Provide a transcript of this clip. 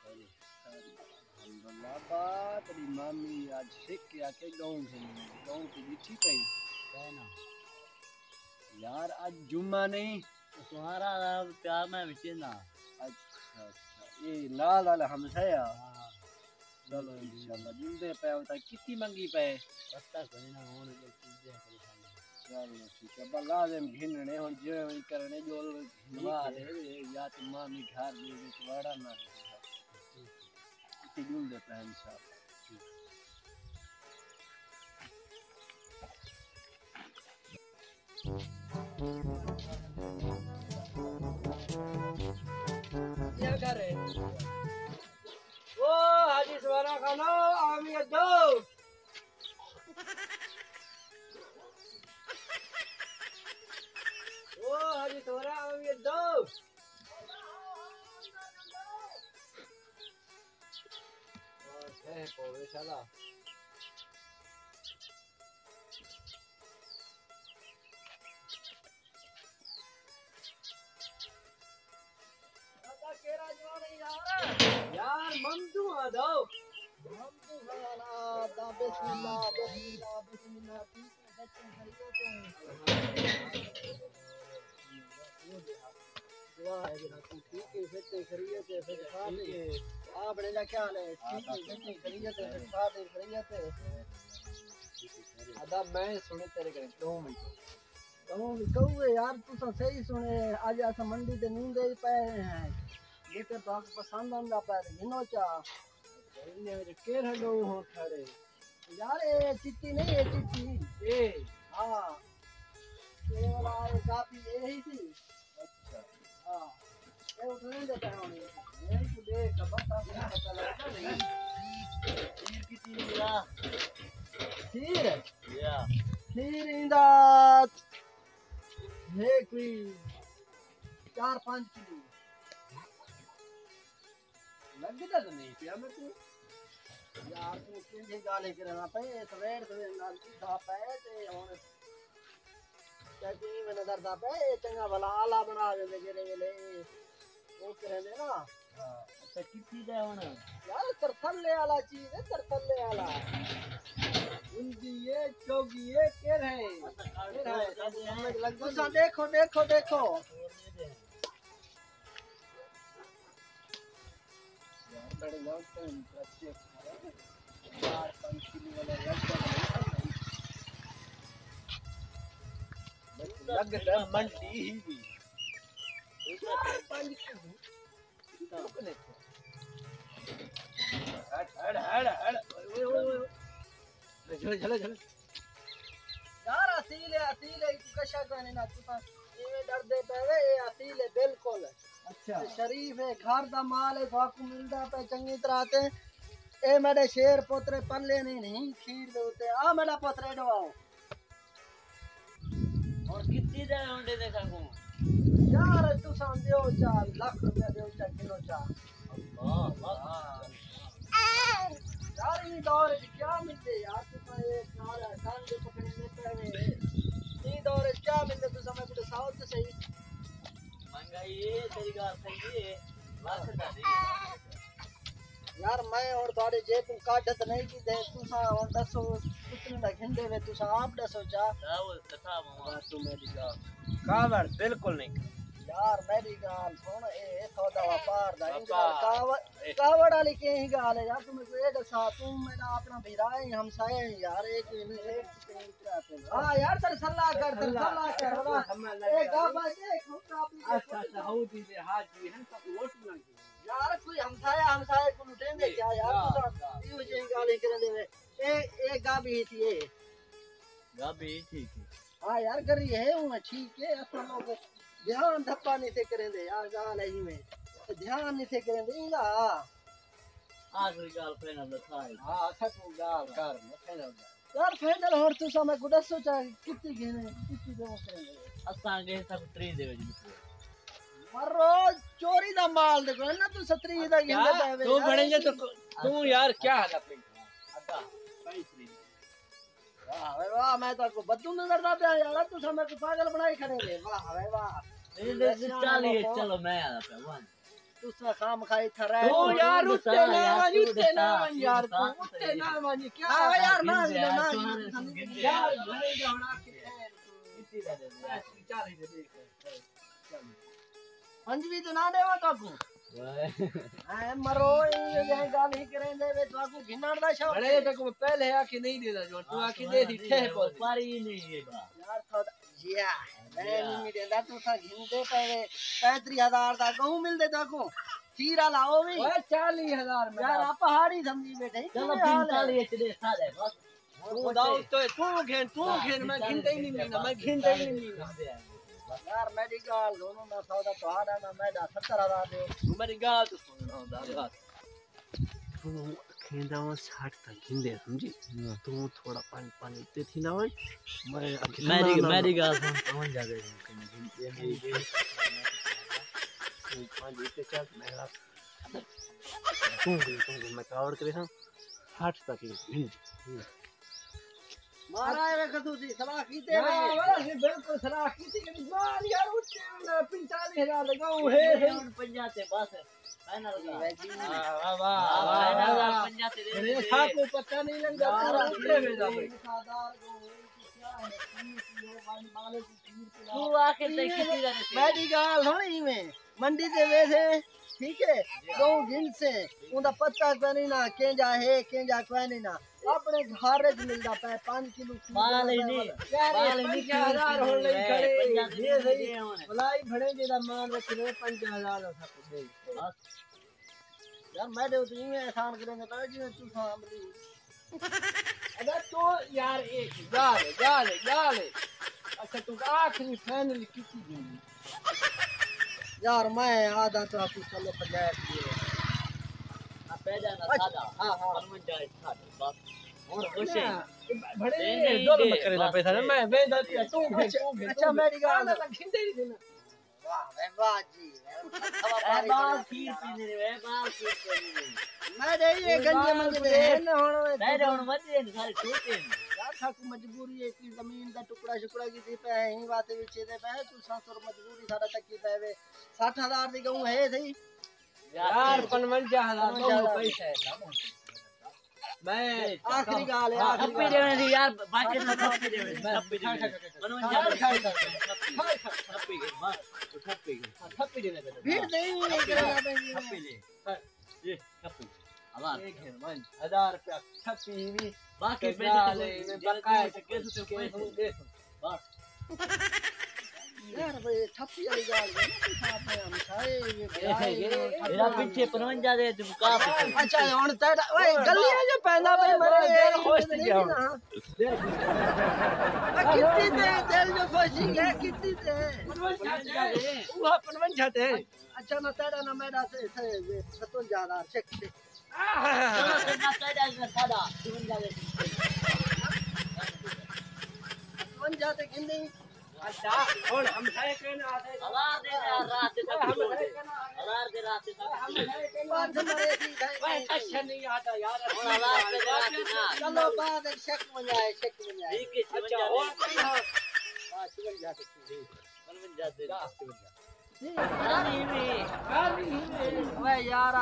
अल्हम्दुलिल्लाह बात तेरी मामी आज सीख के आके गाँव की लिट्टी पई है ना यार आज जुम्मा नहीं तुम्हारा प्यार में बिचे ना। अच्छा अच्छा ये लाल वाला हमसे या हाँ चलो इंशाल्लाह जिंदे पे होता कितनी मंगी पे पता कोई ना होने दे चीजें चलो ठीक है बस लाजम घिनने हुन जो करने जो नवाद है या तो मामी घर दे विच वाड़ा ना कितनी जिंदे पे इंशाल्लाह क्या कर रहे ओ हाजी सवारा खाना आमी दो ओ हाजी सवारा आमी दो और है कोवे चला यार ममदू आ दो ममदू खाना दा बिस्मिल्लाह बिस्मिल्लाह बिस्मिल्लाह ठीक है दुआ है जरा तू ठीक है सच्चे खरीयत है फिर साथ के आपने क्या ख्याल है ठीक है सच्चे खरीयत है फिर साथ है खरीयत है अदा मैं सुने तेरे करे कहूँ यार तू तो सही सुने आज अस मंडी ते नींदे ही पे हैं जेकर तो आपको पसंद आंदा पर गिनो चा इन्ने में केर हडो हो खड़े यार ये चिट्टी नहीं है चिट्टी ए हां ये वाला ये काफी यही थी अच्छा हां ये उठने देता है यही तो देख बता पता लगता नहीं खीर की चीज या खीर या खीर इंदा है कोई 4-5 किलो लगदा तो नहीं पिया मैं तू यार तू किंजे गाले करना पे सवेर सवेर नाल की खा पे ते हुन कहती मैंने दर्दा पे चंगा भला आला बना दे जेरे वेले वो करने ना हां अच्छा कितनी दे हुन यार तरथले वाला चीज है तरथले वाला उनकी ये चौकी ये केर है समझ लग तो देखो देखो देखो बड़े लोग तो अच्छे 4-5 किलो वाला लगता मंडी ही भी 4-5 किलो हट हट हट चलो चलो चलो यार असील है कशा करने ना तू ये डरदे पे ये असील है बिल्कुल अच्छा शरीफ है घर दा माल है बाकू मिलदा पे चंगी तरह ते ए मेरे शेर पोतरे पल्ले नहीं खीर दे उते आ मेरा पोतरे डवाओ और कितनी दे होंडे देखा को यार तू समझो 4 लाख रुपया दे उते किलो चा अल्लाह यार ये दौर क्या मिलते यार तू ये नारा कान दे पकड़ने पे ये दौर क्या मिलते तू समझ तो साउथ से सही महंगाई ये तेरी गाल सही है लाख का नहीं यार मैं और थोड़े जे तू काटत नहीं की दे तू सा और दसो कितने दा घंटे में तू सा आप दसो चा वो कथा मामा तू मेरी गाल कावड़ बिल्कुल नहीं यार मेरी गाल सुन ए सौदा व्यापार दा कावड़ वाली के ही गाल है यार तू मेरे को ये दसा तू मेरा अपना भीरा है हमसाए हैं यार एक हां यार तेरे सलाह कर ए गाबा देख अच्छा अच्छा हो दी हाजी है सब वोट लगी यार कोई हमसाया को लुटेंगे क्या यार तू यूं जे गाली कर देवे ए गाबी थी ये गाबी ठीक है हां यार करी है हूं ठीक है अपन लोग ध्यान धप्पा नहीं से करेंगे यार गाल है ही में ध्यान नहीं से करेंगे इंगा आखिरी गाल फाइनल था हां सब गाल कर फाइनल यार फाइनल और तू समय को दसो चा कितनी घेने कितनी दो करेंगे असा गे सब 3 देवे जी मरो चोरी दा माल देखो ना तू 17 दा घेने देवे तू बनेंगे तो तू यार क्या है अपने अदा 23 वाह वाह मैं तो को बद्दू नजर ना पे यार तू समय को पागल बनाई खड़े रे वाह वाह चलिए चलो मैं आ रहा हूं तुसा काम खाई था रे तू यार उठते ना वाजी उठते ना यार तू तू उठते ना वाजी क्या ना यार ना यार यार भले जाना के इसी दे दे चल इधर देख पंजवी तो ना देवा काकू हां मरो ये गाल ही करेंदे वे काकू घिनाड़ दा शौक अरे तक पहले आके नहीं देता जो तू आके दे दी ठे बोल पारी नहीं ये बा यार तो जिया मैं नहीं देंदा तू सा घिनदे पे 35000 दा गहूं मिल दे ताको खीरा लाओ भी ओए 40000 में यार आप पहाड़ी समझी बैठे चलो 45 दे साले बस तू दाऊ तो तू घेन मैं घिनते ही नहीं मिलना मैं घिनते ही नहीं मिलना यार मेडिकल दोनों ना सौदा तो हाड़ा ना मैं 70000 दे मेरी गाल तो सुन रहा हूं दादा तू खेंदा वो 60 तक घिंदे समझी तू थोड़ा पानी पानी ते थी ना भाई मेरी गाल सुन समझ जा गई ये मेरी पानी ते चल मेरा तू मैं कावड़ करे हां 60 तक घिंद मारा है कदू सी सलाह कीते हां वाला से बिल्कुल सलाह की थी कि मान यार उठ 45000 लगाऊं है 50 से बस फाइनल का वाह वाह फाइनल 50 से अरे साथ को पता नहीं लगता पूरा उठे में जा भाई तू आके देख कितनी दे मेडिकल होनी में मंडी से वैसे ठीक है गहूं घिन से उनका पत्ता कोनी ना केंजा है केंजा कोनी ना अपने घर च मिलदा पे 5 किलो माल ही नहीं माल ही नहीं 5000 हो लई खड़े ये सही भलाई भड़े जेदा मान रख ले 5000 सब दे यार मैं दे तो ये एहसान करेंगे तो जी तू सामने अगर तो यार एक गाल अच्छा तू आखिरी फाइनल कितनी देंगी यार मैं आधा तो आपको चलो 50 दिए अब पे जाना सादा हां हां परमन जाए सादा बस और खुश है बड़े नहीं, दो नहीं, में करेला पैसा ना मैं वेंदा तू अच्छा मेडिकल तक खिंदे ही देना वाह जी बाल खीर पीने रे बाल खीर पीने मैं दे ये गंजे मंगे दे न होण नहीं रे मत दे सारे टूटे यार ठाकू मजबूरी है कि जमीन का टुकड़ा शुकड़ा की दी पे ही बात विच दे पे तू सांसुर मजबूरी साडा तक की पे 60000 दी गहूं है सही यार 55000 तो पैसा है मैं आखिरी गाल है आखिरी थप्पी देने यार बाकी ना थप्पी देने थप्पी देने मनोज जा थप्पी के मार थप्पी देने भीड़ नहीं करेगा थप्पी ले ये थप्पी आवाज एक है मन 1000 रुपया छप्पी भी बाकी ले बकाया कैसे तो पैसे दे बस यार भाई ठप्पी वाली गाल है ना तू साथ में हम खाए मेरा पीछे 55 दे तुम का अच्छा हुन तेरा ओए गली है जो पहला भाई मरे दिल खुश थी गया कितनी दे दिल जो खुशी है कितनी दे वो 55 थे अच्छा ना तेरा ना मेरा से 57000 चेक से चलो करना चाहिए सादा 55 दे 55 जाते गिननी अच्छा और हम है कहना आते हजार दे रात तक हजार दे रात तक बात मरे थी भाई अच्छा नहीं आता यार और हजार दे रात ना चलो बाद शेक में जाए ठीक है अच्छा और हां शिवन जा सकती है 55 दे नहीं ओए यार